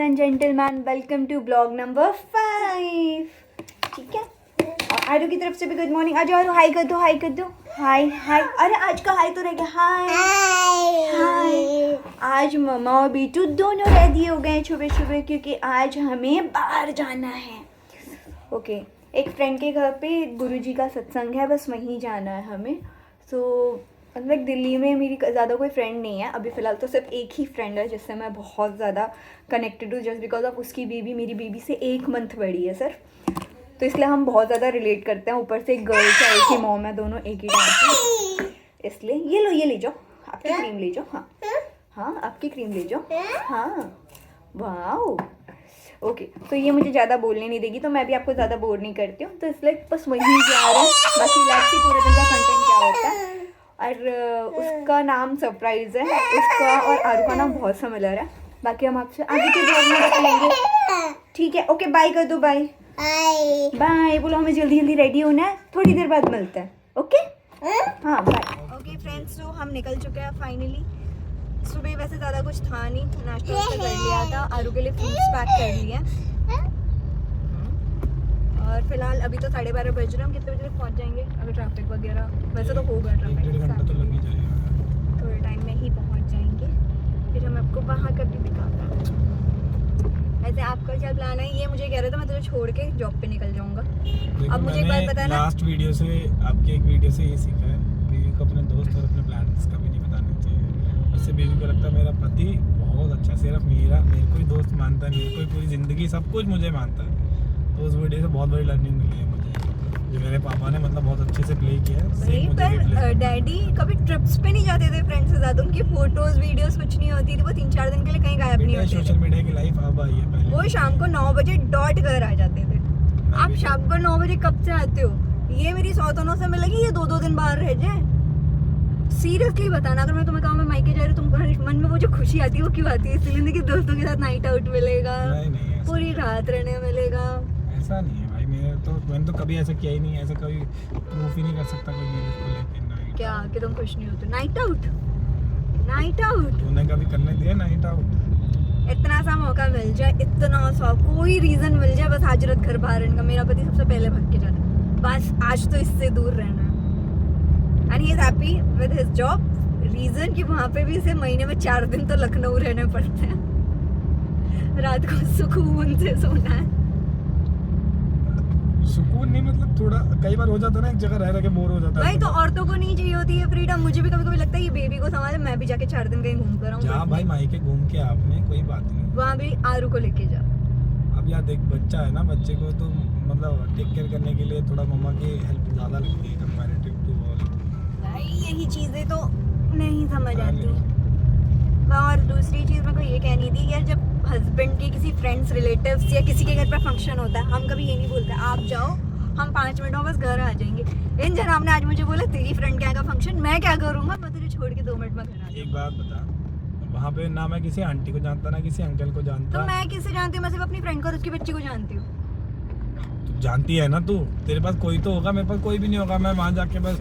And gentleman, welcome to blog number 5। ठीक है, और आरू की तरफ से भी गुड मॉर्निंग। आज आरू हाई कर दो, हाई कर दो, हाय हाय। अरे आज का हाई तो रह गया, हाय हाय। आज मम्मा और बीटू दोनों रेडी हो गए सुबह सुबह, क्योंकि आज हमें बाहर जाना है। ओके, एक फ्रेंड के घर पे गुरुजी का सत्संग है, बस वहीं जाना है हमें। सो मतलब दिल्ली में मेरी ज़्यादा कोई फ्रेंड नहीं है अभी फ़िलहाल, तो सिर्फ एक ही फ्रेंड है जिससे मैं बहुत ज़्यादा कनेक्टेड हूँ, जस्ट बिकॉज ऑफ उसकी बेबी मेरी बेबी से 1 मंथ बड़ी है सर, तो इसलिए हम बहुत ज़्यादा रिलेट करते हैं। ऊपर से एक गर्ल है, एक ही मॉम है, दोनों एक ही टाइम पे, इसलिए ये ले जाओ, आपकी क्रीम ले जाओ। हाँ हाँ, आपकी क्रीम ले जाओ। हाँ वाओ, ओके। तो ये मुझे ज़्यादा बोलने नहीं देगी, तो मैं भी आपको ज़्यादा बोर नहीं करती हूँ, तो इसलिए बस वहीं जा रहा है। बाकी लाइफ से पूरे दिन का कंटेंट क्या होता है। और उसका नाम सरप्राइज़ है, उसका और आरू का नाम बहुत सिमिलर है। बाकी हम आपसे आगे के ब्लॉग में बताएंगे। ठीक है, ओके, बाय कर दो, बाय बाय बोलो। हमें जल्दी जल्दी रेडी होना है, थोड़ी देर बाद मिलते हैं। ओके हाँ, बाय। ओके फ्रेंड्स, तो हम निकल चुके हैं फाइनली। सुबह वैसे ज़्यादा कुछ था नहीं, नाश्ता कर लिया था, आरू के लिए फ्रूट्स पैक कर लिए, और फिलहाल अभी तो 12:30 बज रहे हैं। हम कितने बजे तक पहुंच जाएंगे अगर ट्रैफिक वगैरह, वैसे तो होगा ट्रैफिक, 1-1.5 घंटा तो लग ही जाएगा। थोड़े टाइम में ही पहुंच जाएंगे, फिर हम आपको वहाँ का भी दिखाते हैं। वैसे आपका क्या प्लान है? ये मुझे कह रहे थे मैं तुझे छोड़ के जॉब पे निकल जाऊंगा। अब मुझे एक बात पता है ना, लास्ट वीडियो से, आपके एक वीडियो से ये सीखा है, बेबी को अपने दोस्त और अपने प्लान्स कभी नहीं बताने चाहिए। उससे बेबी को लगता है मेरा पति बहुत अच्छा, सिर्फ मेरे को ही दोस्त मानता है, मेरे को ही पूरी ज़िंदगी सब कुछ मुझे मानता है। तो उस वीडियो से बहुत बड़ी लर्निंग मिली है मुझे, जो मेरे पापा ने मतलब बहुत अच्छे से प्ले किया है। वहीं पर डैडी कभी ट्रिप्स पे नहीं जाते थे फ्रेंड्स के साथ, उनकी फोटोज वीडियोस कुछ नहीं होती थी, वो 3-4 दिन के लिए कहीं गायब नहीं होते थे। सोशल मीडिया की लाइफ अब आई है, पहले वो शाम को 9 बजे डॉट घर आ जाते थे। आप शाम को 9 बजे कब से आते हो? ये मेरी सौतनों से मिलेगी, ये 2-2 दिन बाहर रह जाए। सीरियसली बताना, अगर मैं तुम्हें कहूँ मैं मायके जा रही हूँ, तुम्हारे मन में वो जो खुशी आती है वो क्यों आती है? इसलिए कि दोस्तों के साथ नाइट आउट मिलेगा, पूरी रात रहने मिलेगा। ऐसा नहीं है भाई, मैंने तो कभी ऐसा किया ही नहीं है, ऐसा कभी प्रूफ ही नहीं कर सकता कोई मेरे को लेके। नाइट क्या कि तुम खुश नहीं होते? नाइट आउट, नाइट आउट तूने कभी करने दिया नाइट आउट? इतना सा मौका मिल जाए, इतना सा कोई रीजन मिल जाए, बस हाजरत घर बाहर का। मेरा पति सबसे पहले भाग के जाता है, बस आज तो इससे दूर रहना है। And he is happy with his job. Reason कि वहाँ पे भी इसे महीने में 4 दिन तो लखनऊ रहने पड़ते हैं, रात को सुकून से सोना है। सुकून नहीं, मतलब थोड़ा कई बार हो जाता है ना, एक जगह रह के बोर हो जाता है भाई। तो औरतों को नहीं चाहिए होती है फ्रीडम? मुझे भी कभी कभी लगता है ये बेबी को संभाले, मैं भी जाके 4 दिन कहीं घूम कर आऊं। जा भाई, मायके घूम के आपने कोई बात नहीं, वहाँ भी आरू को लेके जा। अब यार देख, बच्चा है ना, बच्चे को तो मतलब टेक केयर करने के लिए थोड़ा मम्मा की हेल्प ज़्यादा लगती है कंपैरेटिव टू ऑल। भाई यही चीज़ें तो नहीं समझ आती। और दूसरी चीज़ मेरे को ये कहनी थी यार, जब हस्बैंड के किसी फ्रेंड्स रिलेटिव्स या किसी के घर पे फंक्शन होता है, हम कभी ये नहीं बोलते आप जाओ, हम 5 मिनट में बस घर आ जाएंगे। इन जनाब ने आज मुझे बोला तेरी फ्रेंड के यहाँ का फंक्शन, मैं क्या करूँगा? मैं तुझे छोड़ के 2 मिनट में घर आ। एक बात बता, वहाँ पे ना मैं किसी आंटी को जानता, ना किसी अंकल को जानता। तो मैं किसे जानती हूँ? मैं सिर्फ अपनी फ्रेंड को और उसकी बच्ची को जानती हूँ। तू जानती है ना, तू, तेरे पास कोई तो होगा, मेरे पास कोई भी नहीं होगा। मैं वहाँ जाके बस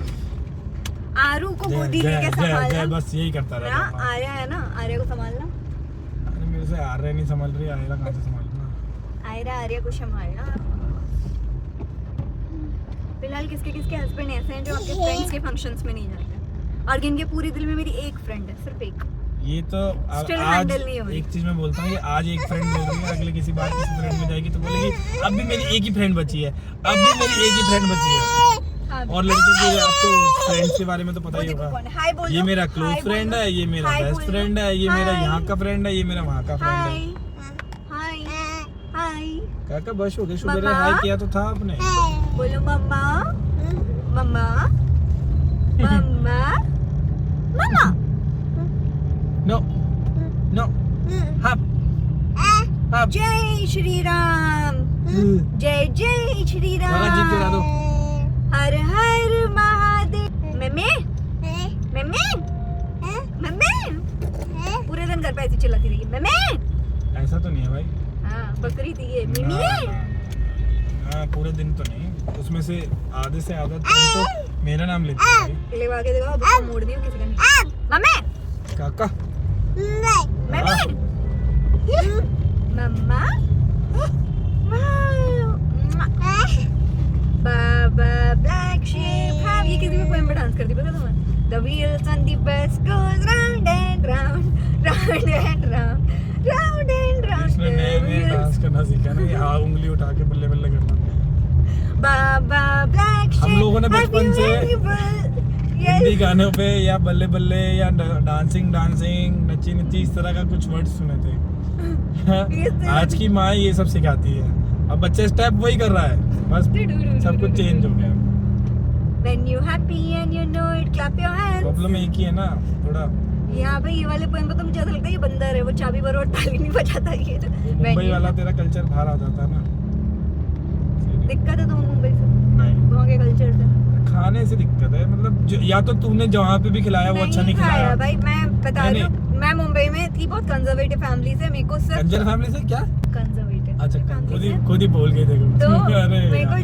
आरू को गोदी लेके संभालना, बस यही करता रहता। आर्या है ना, आर्या को संभालना। अरे मेरे से आर्या नहीं संभाल रही, आर्या कहाँ से संभालना? आर्या को संभालना। फिलहाल किसके हस्बैंड ऐसे हैं जो आपके फ्रेंड्स के फंक्शंस में नहीं जाते, और जिनके पूरे दिल में मेरी एक फ्रेंड है, सिर्फ एक। ये तो आज एक चीज मैं बोलता हूँ, आज एक फ्रेंड बोल रही है, अगले किसी बार किसी फ्रेंड में जाएगी तो बोलेगी अब भी मेरी एक ही फ्रेंड बची है, अब भी मेरी एक ही फ्रेंड बची है। और लड़कियों के आपको फ्रेंड्स के बारे में तो पता ही होगा, ये मेरा क्लोज फ्रेंड है, ये मेरा बेस्ट फ्रेंड है, ये मेरा यहाँ का फ्रेंड है, ये मेरा वहाँ का फ्रेंड है। हाय हाय काका बस हो गई, सुबह हाय किया तो था आपने। बोलो मम्मा मम्मा मम्मा मम्मा। नो नो, हप हप। जय श्री राम, जय जय श्री राम, जी करा दो। हर हर महादेव। मम्मी मम्मी मम्मी, पूरे दिन घर पे ऐसी चिल्लाती रही मम्मी। ऐसा तो नहीं है भाई, हाँ बकरी थी ये मम्मी। हाँ पूरे दिन तो नहीं, उसमें से आधे से आधा टाइम तो मेरा नाम लेती है भाई। ले के देखो, अब उसको मोड़ दियो किसी ने। मम्मी काका mummy mamma baa baa black sheep हाँ ये किसी भी पोएम पे डांस करती पता तुम्हें The wheels on the bus goes round and round round and round round and round इसमें नए डांस करना सीखा ना, यहाँ उंगली उठा के बल्ले बल्ले करना। बाबा ब्लैक sheep हम लोगों ने बचपन से हिंदी गानों पे या बल्ले बल्ले या डांसिंग नची नची इस तरह का कुछ वर्ड सुने थे। आज की माँ ये सब सिखाती है, अब बच्चे स्टेप वही कर रहा है, बस सब कुछ चेंज हो गया। When you happy and you know it, clap your hands. Problem एक ही है ना थोड़ा। यहाँ पे ये वाले पोएम पे तो मुझे ऐसा लगता है ये बंदर है, वो चाबी पर और ताली नहीं बजाता ये। मुंबई वाला तेरा कल्चर बाहर आ जाता है ना। दिक्कत है तो मुंबई से, नहीं, वहाँ के कल्चर से। खाने से दिक्कत है, मतलब या तो तूने जहाँ पे भी खिलाया वो अच्छा नहीं खिलाया भाई। मैं बता रही हूँ, मैं मुंबई में थी बहुत कंजर्वेटिव फैमिली से, मेरे को सिर्फ कंजर फैमिली से क्या कंजर्वेटिव अच्छा खुद ही बोल के देखो तो अरे मेरे को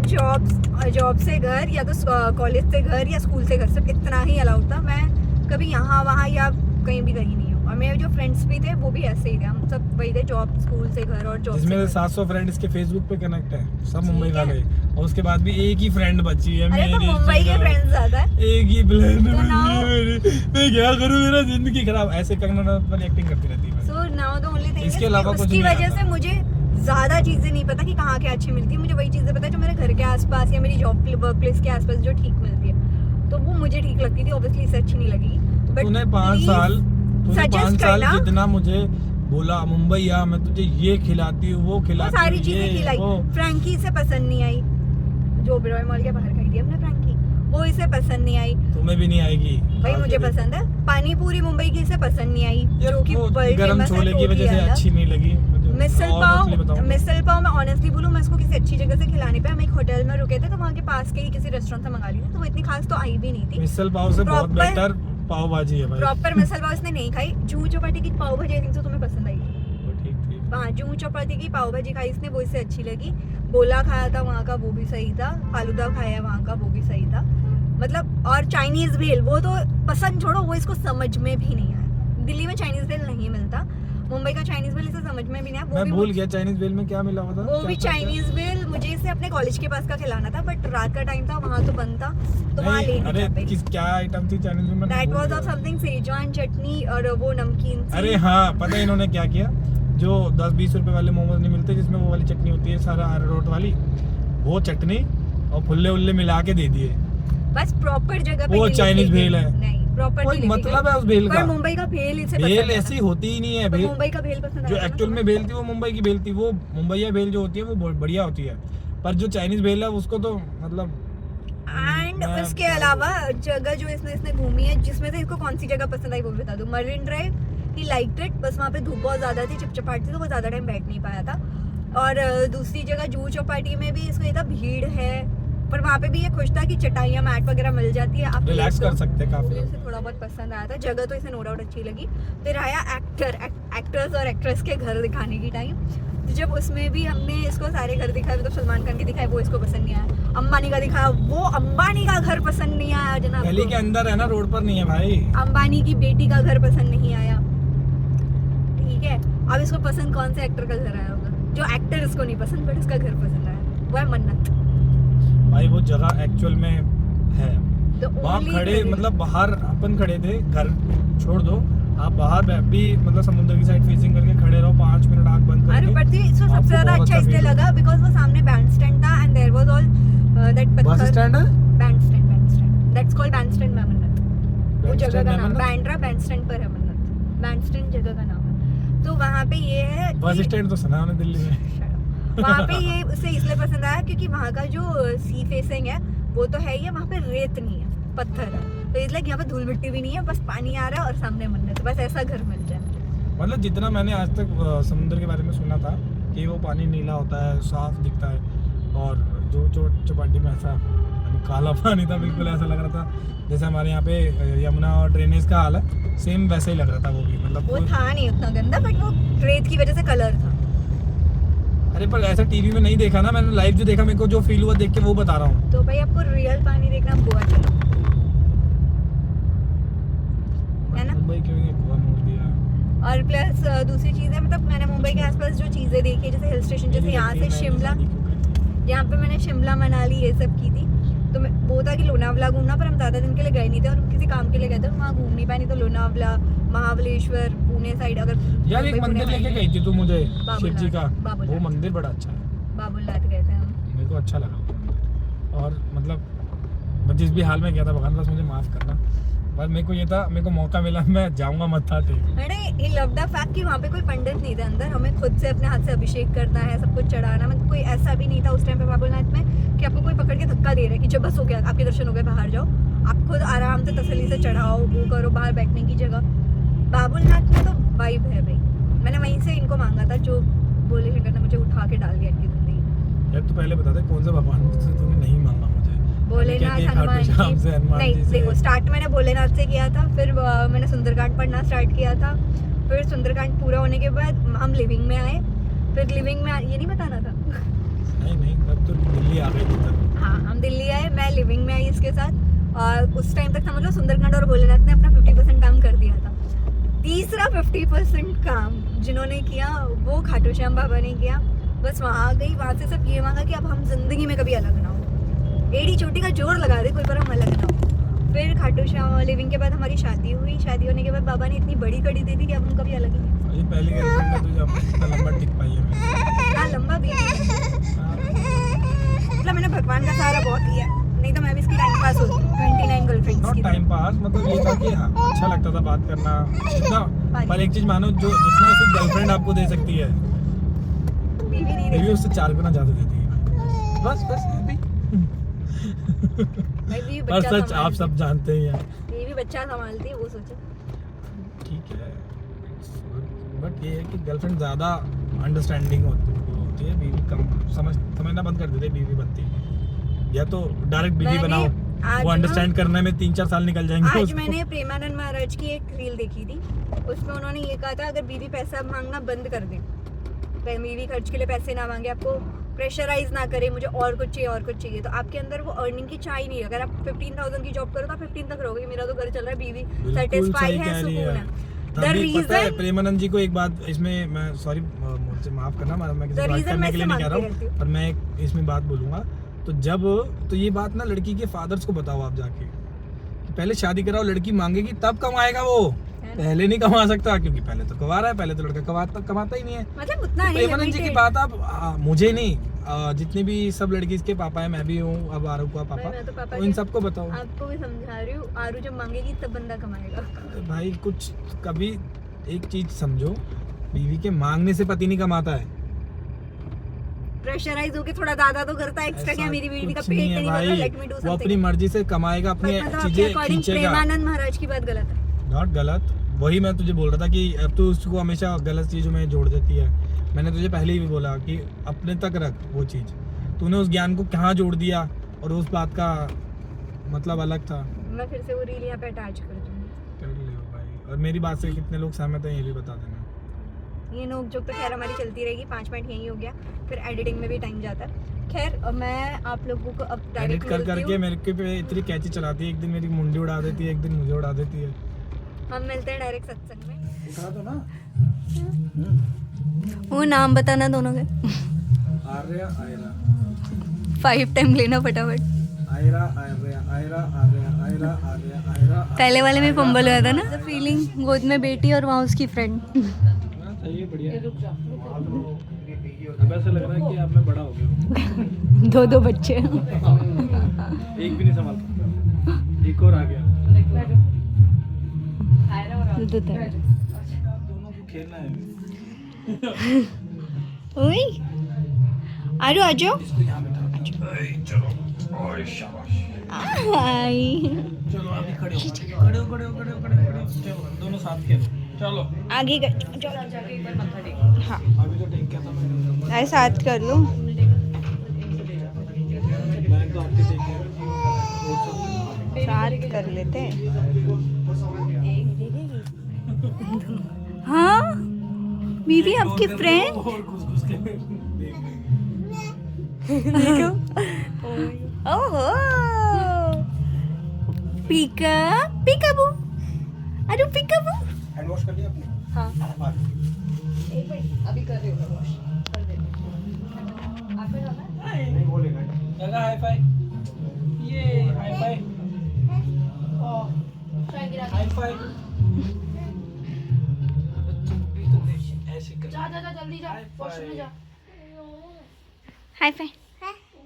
जॉब से घर या तो कॉलेज से घर या स्कूल से घर सिर्फ इतना ही अलाउड था। मैं कभी यहाँ वहाँ या कहीं भी गई नहीं हूँ, और मेरे जो फ्रेंड्स भी थे वो भी ऐसे ही थे, हम सब वही थे, जॉब स्कूल से घर और जॉब। जिसमें 700 फ्रेंड इसके फेसबुक पे कनेक्ट है, सब मुंबई वाले, और उसके बाद भी एक ही फ्रेंड बची है मेरी। तो मुंबई के फ्रेंड्स ज्यादा है, एक ही ब्लेंड मैं क्या करूं, मेरा जिंदगी खराब, ऐसे करना वाली एक्टिंग करती रहती है। So now the only thing इसके अलावा कुछ उसकी वजह से मुझे ज्यादा चीजें नहीं पता कि कहाँ क्या अच्छी मिलती है, मुझे वही चीजें पता है जो मेरे घर के आसपास या मेरी जॉब वर्क प्लेस के आसपास जो ठीक मिलती है, तो वो मुझे ठीक लगती थी। ऑब्वियसली इससे अच्छी नहीं लगी, बट तूने 5 साल जितना मुझे बोला मुंबई आ, मैं तुझे ये खिलाती हूँ वो खिलाती हूँ, सारी चीजें खिलाई। फ्रैंकी से पसंद नहीं आई, जो बिरॉय मॉल के बाहर खाई थी हमने फ्रैंकी, वो इसे पसंद नहीं आई। तुम्हें भी नहीं आएगी भाई, मुझे पसंद है। पानी पूरी मुंबई की इसे पसंद नहीं आई, जो कि गरम छोले की वजह से अच्छी नहीं लगी। मिसल पाव मैं ऑनेस्टली बोलूं, मैं इसको किसी अच्छी जगह से खिलाने पे, हम एक होटल में रुके थे तो वहाँ के पास के ही किसी रेस्टोरेंट से मंगा ली थी, तो वो इतनी खास तो आई भी नहीं थी। मिसल पाव से बहुत बेहतर पाव भाजी है भाई। प्रॉपर मिसल पाव इसने नहीं खाई, जूहू चौपाटी की पाव भाजी आई थिंक तुम्हें पसंद आई। ठीक थी। हाँ, जूहू चौपाटी की पाव भाजी खाई इसने, वो इससे अच्छी लगी। बोला खाया था वहाँ का, वो भी सही था। फालूदा खाया वहाँ का, वो भी सही था। मतलब और चाइनीज भेल, वो तो पसंद छोड़ो, वो इसको समझ में भी नहीं आया। दिल्ली में चाइनीज भेल नहीं मिलता, मुंबई का चाइनीज भेल इसे समझ में भी नहीं आया। मैं भूल गया चाइनीज भेल में क्या मिला हुआ था। वो भी चाइनीज भेल मुझे इसे अपने कॉलेज के पास का खिलाना था, बट रात का टाइम था, वहाँ तो बंद था, तो वहाँ ले नहीं गए। किस क्या आइटम थी चाइनीज में? That was of something schezwan chutney और वो नमकीन सी। अरे हाँ, पता है इन्होंने क्या किया, जो 10-20 रुपए वाले मोमोज नहीं मिलते जिसमें वो वाली चटनी होती है सारा अरारोट वाली, वो चटनी और फुल्ले उल्ले मिला के दे दिए। बस प्रॉपर जगह पे वो चाइनीज भेल है। नहीं, प्रॉपर कोई मतलब है उस भेल का? पर मुंबई का भेल इसे भेल ऐसी होती ही नहीं है। भेल मुंबई का भेल पसंद जो एक्चुअल में भेल थी वो मुंबई की भेल थी, वो मुंबई भेल जो होती है वो बहुत बढ़िया होती है, पर जो चाइनीज भेल है उसको तो मतलब। एंड उसके अलावा जगह जो इसने घूमी है, जिसमें से इसको कौन सी जगह पसंद आई वो बता दो। Marine drive, he liked it, बस वहाँ पे धूप बहुत ज्यादा थी, चिपचिपाहट थी, तो वो ज्यादा टाइम बैठ नहीं पाया था। और दूसरी जगह जूहू चौपाटी में भी इसको ये था भीड़ है, पर वहाँ पे भी ये खुश था कि चटाइयाँ मैट वगैरह मिल जाती है, आप रिलैक्स कर सकते हैं काफी। इसे थोड़ा बहुत पसंद आया था। जगह तो इसे नो डाउट अच्छी लगी। फिर आया एक्टर्स और एक्ट्रेस के घर दिखाने की टाइम, तो जब उसमें भी हमने इसको सारे घर दिखाए, मतलब सलमान खान के दिखाए, वो इसको पसंद नहीं आया। अंबानी का दिखाया, वो अंबानी का घर पसंद नहीं आया जनाब। दिल्ली के अंदर है ना, रोड पर नहीं है भाई। अंबानी की बेटी का घर पसंद नहीं आया, ठीक है। अब इसको पसंद कौन से एक्टर का घर आया होगा? जो एक्टर इसको नहीं पसंद बट इसका घर पसंद आया, वो है मन्नत। भाई वो जगह एक्चुअल में है, वहाँ खड़े, मतलब बाहर अपन खड़े थे, घर छोड़ दो, आप बाहर भी मतलब समुद्र की साइड फेसिंग करके खड़े रहो 5 मिनट आंख बंद करके। अरे पर इसको सबसे ज्यादा अच्छा इसलिए लगा बिकॉज़ वो सामने बैंड स्टैंड था and there was all that पत्थर। बस स्टैंड है, Bandstand that's called Bandstand में मन्नत, वो जगह का नाम। बैंड्रा बैंड स्टैंड पर है मन्नत, बैंड स्टैंड जगह का नाम है। तो वहाँ पे ये है, बस स्टैंड तो सुना है दिल्ली में। वहाँ पे ये उसे इसलिए पसंद आया क्योंकि वहाँ का जो सी फेसिंग है वो तो है ही है, वहाँ पे रेत नहीं है, पत्थर है, तो इसलिए यहाँ पे धूल मिट्टी भी नहीं है, बस पानी आ रहा है और सामने मंदिर, तो बस ऐसा घर मिल जाए। मतलब जितना मैंने आज तक समुद्र के बारे में सुना था कि वो पानी नीला होता है, साफ दिखता है, और जो चौपाटी में ऐसा काला पानी था, बिल्कुल ऐसा लग रहा था जैसे हमारे यहाँ पे यमुना और ड्रेनेज का हाल है, सेम वैसे ही लग रहा था वो भी। मतलब वो था नहीं उतना गंदा, बट वो रेत की वजह से कलर था। अरे पर ऐसा टीवी में नहीं देखा ना, मैंने लाइव जो देखा, मेरे को जो फील हुआ देख के वो बता रहा हूँ। तो भाई आपको रियल पानी देखना, गोवा चलो, है ना? मुंबई क्यों ये गोवा मोड़ दिया? और प्लस दूसरी चीज़ है, मतलब मैंने मुंबई के आसपास जो चीज़ें देखी, जैसे हिल स्टेशन, जैसे यहाँ से शिमला, यहाँ पे मैंने शिमला मनाली ये सब की थी। तो मैं वो था कि लोनावला घूमना, पर हम ज़्यादा दिन के लिए गए नहीं थे और किसी काम के लिए गए थे, वहाँ घूम नहीं पाए। नहीं तो लोनावला, महाबलेश्वर, पुणे साइड अगर यार एक मंदिर लेके गई थी तू मुझे, शिव जी का, बाबुलनाथ। वो मंदिर बड़ा अच्छा है, बाबुलनाथ गए थे हम। मेरे को अच्छा लगा। और मतलब मैं जिस भी हाल में गया था भगवान, बस मुझे माफ करना, बस मेरे को ये था, मेरे को मौका मिला मैं जाऊंगा मत्था टेक। अरे ही लव द फैक्ट कि वहाँ पे कोई पंडित नहीं था अंदर, हमें खुद से अपने हाथ से अभिषेक करना है, सब कुछ चढ़ाना, मतलब कोई ऐसा भी नहीं था उस टाइम पे बाबुलनाथ में कि आपको कोई पकड़ के धक्का दे रहा है कि जब बस हो गया, आपके दर्शन हो गए, बाहर जाओ। आप खुद आराम से तसल्ली से चढ़ाओ, वो करो, बाहर बैठने की जगह। बाबुलनाथ में तो वाइब है भाई। मैंने वहीं से इनको मांगा था, जो बोले शंकर ने मुझे उठा के डाल दिया इनकी जिंदगी। यार तू पहले बता दे कौन सा भगवान से तूने नहीं मांगा मुझे? भोलेनाथ, हनुमान जी। नहीं देखो, स्टार्ट मैंने भोलेनाथ से किया था, फिर मैंने सुंदरकांड पढ़ना स्टार्ट किया था, फिर सुंदरकांड पूरा होने के बाद हम लिविंग में आए, फिर लिविंग में ये नहीं बताना था। नहीं अब तो दिल्ली आ गई तब। हाँ, हम दिल्ली आए, मैं लिविंग में आई इसके साथ, और उस टाइम तक समझ लो सुंदरकांड और भोलेनाथ ने अपना 50% काम कर दिया था। तीसरा 50% काम जिन्होंने किया वो खाटू श्याम बाबा ने किया। बस वहाँ आ गई, वहाँ से सब ये मांगा कि अब हम जिंदगी में कभी अलग ना हो, एड़ी चोटी का जोर लगा दे कोई, पर हम अलग ना हो। फिर खाटू श्याम लिविंग के बाद हमारी शादी हुई, शादी होने के बाद बाबा ने इतनी बड़ी कड़ी दे दी कि अब हम कभी अलग ही नहीं। ये पहली गर्लफ्रेंड का तुझे अब इतना लंबा टिक पाई है मैं। हाँ, लंबा भी है। मतलब मैंने भगवान का सहारा बहुत लिया, नहीं तो मैं भी इसकी टाइम पास होती। 29 गर्लफ्रेंड्स नॉट की। टाइम पास, मतलब ये था कि हाँ, अच्छा लगता था बात करना जितना, पर एक चीज मानो, जो जितना सिर्फ गर्लफ्रेंड आपको दे सकती है, बीवी नहीं बीवी दे उससे 4 गुना ज्यादा देती है। बस अभी भाई, बीवी पर बच्चा सच आप सब जानते ही हैं। बीवी बच्चा संभालती है, वो सोचो। ठीक है, बट ये है कि गर्लफ्रेंड ज्यादा अंडरस्टैंडिंग होती है, बीवी कम समझना बंद कर देते, बीवी बनती है। या तो डायरेक्ट बीवी बनाओ, वो अंडरस्टैंड करने में 3-4 साल निकल जाएंगे। आज मैंने प्रेमानंद महाराज की एक रील देखी थी, उसमें उन्होंने ये कहा था, अगर बीवी पैसा मांगना बंद कर दे, बीवी खर्च के लिए पैसे ना मांगे, आपको प्रेशराइज ना करे, मुझे और कुछ चाहिए, तो आपके अंदर वो अर्निंग की चाह ही नहीं है। अगर आप 15,000 की जॉब करो तो आप 15 तक रहोगे। मेरा तो घर चल रहा है, बीवी सेटिस्फाई है, सुकून है। द रीजन, प्रेमानंद जी को एक बात इसमें, मैं सॉरी मुझसे माफ करना, मैं किसी बात करने के लिए नहीं कह रहा हूँ, पर मैं इसमें बात बोलूंगा। तो ये बात ना लड़की के फादर्स को बताओ आप जाके, कि पहले शादी कराओ, लड़की मांगेगी तब कमाएगा वो, पहले नहीं कमा सकता, क्योंकि पहले तो कमा रहा है, पहले तो लड़का कमाता ही नहीं है। मतलब उतना ही प्रेमानंद जी की बात आप मुझे नहीं, जितने भी सब लड़की के पापा है, मैं भी हूँ, अब आरू का पापा, तो इन सबको बताओ। आपको भी समझा रही हूँ, आरू जब मांगेगी तब बंदा कमाएगा। भाई कुछ कभी एक चीज समझो, बीवी के मांगने से पति नहीं कमाता है, प्रेशराइज होके थोड़ा ज्यादा तो करता है एक्स्ट्रा, क्या मेरी बीवी का पेट नहीं भर रहा, लेट मी डू समथिंग। वो अपनी मर्जी से कमाएगा, अपनी चीजें खींचेगा। प्रेमानंद महाराज की बात गलत है, नॉट गलत, वही मैं तुझे बोल रहा था कि अब तू उसको हमेशा गलत चीजों में जोड़ देती है। मैंने तुझे पहले ही भी बोला कि अपने तक रख वो चीज, तूने उस ज्ञान को कहाँ जोड़ दिया, और उस बात का मतलब अलग था। मैं फिर से वो रील यहाँ पे अटैच कर दूंगी, कर लियो भाई। और मेरी बात से कितने लोग सहमत हैं ये भी बता देना। ये नोक जोक तो खैर हमारी चलती रहेगी, 5 मिनट यही हो गया, फिर एडिटिंग में भी टाइम जाता है। खैर मैं आप लोगों को अब डायरेक्ट करके मेरे के पे इतनी कैची चलाती है, एक दिन मेरी मुंडी उड़ा देती है, एक दिन मुझे उड़ा देती है। हम मिलते हैं डायरेक्ट सत्संग में। उठा दो ना, वो नाम बताना दोनों के। आर्या आयरा, 5 टाइम लेना फटाफट। आयरा आर्या आयरा आर्या आयरा आर्या आयरा। पहले वाले में पंबल हुआ था ना, फीलिंग गोद में बेटी और वहाँ उसकी फ्रेंड। सही बढ़िया। अब ऐसा लग रहा है कि अब मैं बड़ा हो गया। 2 बच्चे, एक भी नहीं संभाल पाता, एक और आ गया। दोनों को खेलना है। ओए आरो आजो, चलो ओए शाबाश, चलो अभी खड़े हो, चलो दोनों साथ खेलो, चलो आगे हाँ, अभी तो टेक क्या था मैंने, ऐसा साथ कर लो। मैं तो आपके टेक साथ कर लेते हैं। हाँ बीवी आपकी फ्रेंड, देखो ओहो पीका पीकाबू, अरे पीकाबू। हैंड वॉश कर लिया आपने? हाँ एक मिनट अभी कर रही हूँ मैं वॉश कर देती हूँ। आपको जाना है? नहीं बोलेगा लगा हाई फाई ये हाई फाई हाई फाई ऐसे कर जा जल्दी जा वॉशरूम में जा। High five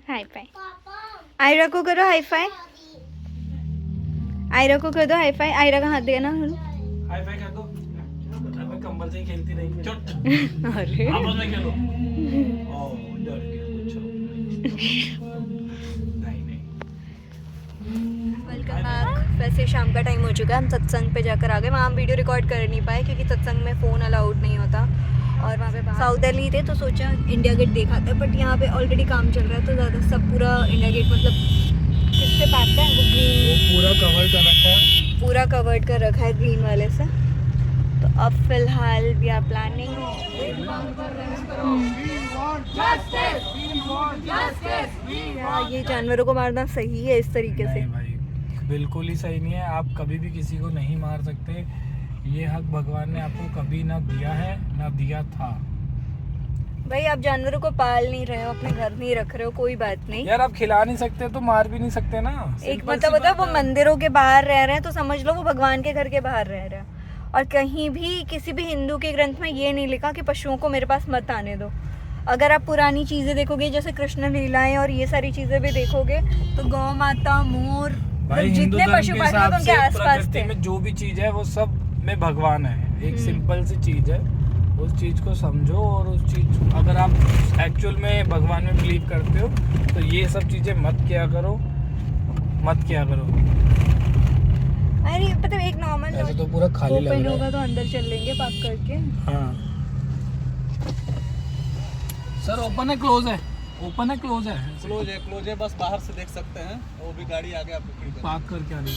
high five Aira को करो हाई फाई आयरा को कर दो हाई फाई आयरा का हाथ देना हाई फाई कर दो मैं कंबल से ही खेलती नहीं चुट अरे आपस में खेलो ओ डर गया कुछ नहीं वेलकम बैक। वैसे शाम का टाइम हो चुका है, हम सत्संग पे जाकर आ गए। वहाँ हम वीडियो रिकॉर्ड कर नहीं पाए क्योंकि सत्संग में फ़ोन अलाउड नहीं होता और वहाँ पे साउथ दिल्ली थे तो सोचा इंडिया गेट देखा था, बट यहाँ पे ऑलरेडी काम चल रहा है तो ज़्यादा सब पूरा इंडिया गेट मतलब किससे पैक है वो ग्रीन पूरा कवर कर रखा है पूरा कवर्ड कर रखा है ग्रीन वाले से। तो अब फिलहाल वी आर प्लानिंग ये जानवरों को मारना सही है इस तरीके से? नहीं भाई बिल्कुल ही सही नहीं है। आप कभी भी किसी को नहीं मार सकते, ये हक भगवान ने आपको कभी ना दिया है ना दिया था। भाई आप जानवरों को पाल नहीं रहे हो, अपने घर नहीं रख रहे हो, कोई बात नहीं यार आप खिला नहीं सकते तो मार भी नहीं सकते ना। एक मतलब बता वो मंदिरों के बाहर रह रहे हैं तो समझ लो वो भगवान के घर के बाहर रह रहे हैं। और कहीं भी किसी भी हिंदू के ग्रंथ में ये नहीं लिखा कि पशुओं को मेरे पास मत आने दो। अगर आप पुरानी चीज़ें देखोगे जैसे कृष्ण लीलाएं और ये सारी चीज़ें भी देखोगे तो गौ माता मोर भाई जितने पशु पालन हिसाब उनके से आसपास थे। प्रकृति में जो भी चीज है वो सब में भगवान है। एक सिंपल सी चीज है, उस चीज को समझो और उस चीज अगर आप एक्चुअल में भगवान में बिलीव करते हो तो ये सब चीजें मत किया करो। अरे मतलब एक नॉर्मल ऐसे तो पूरा खाली लग ओपन रहा होगा है। तो अंदर चल लेंगे पार्क करके। हाँ सर ओपन है क्लोज है? ओपन है क्लोज है? क्लोज है बस बाहर से देख सकते हैं, वो भी गाड़ी आगे आपको पार्क करके आने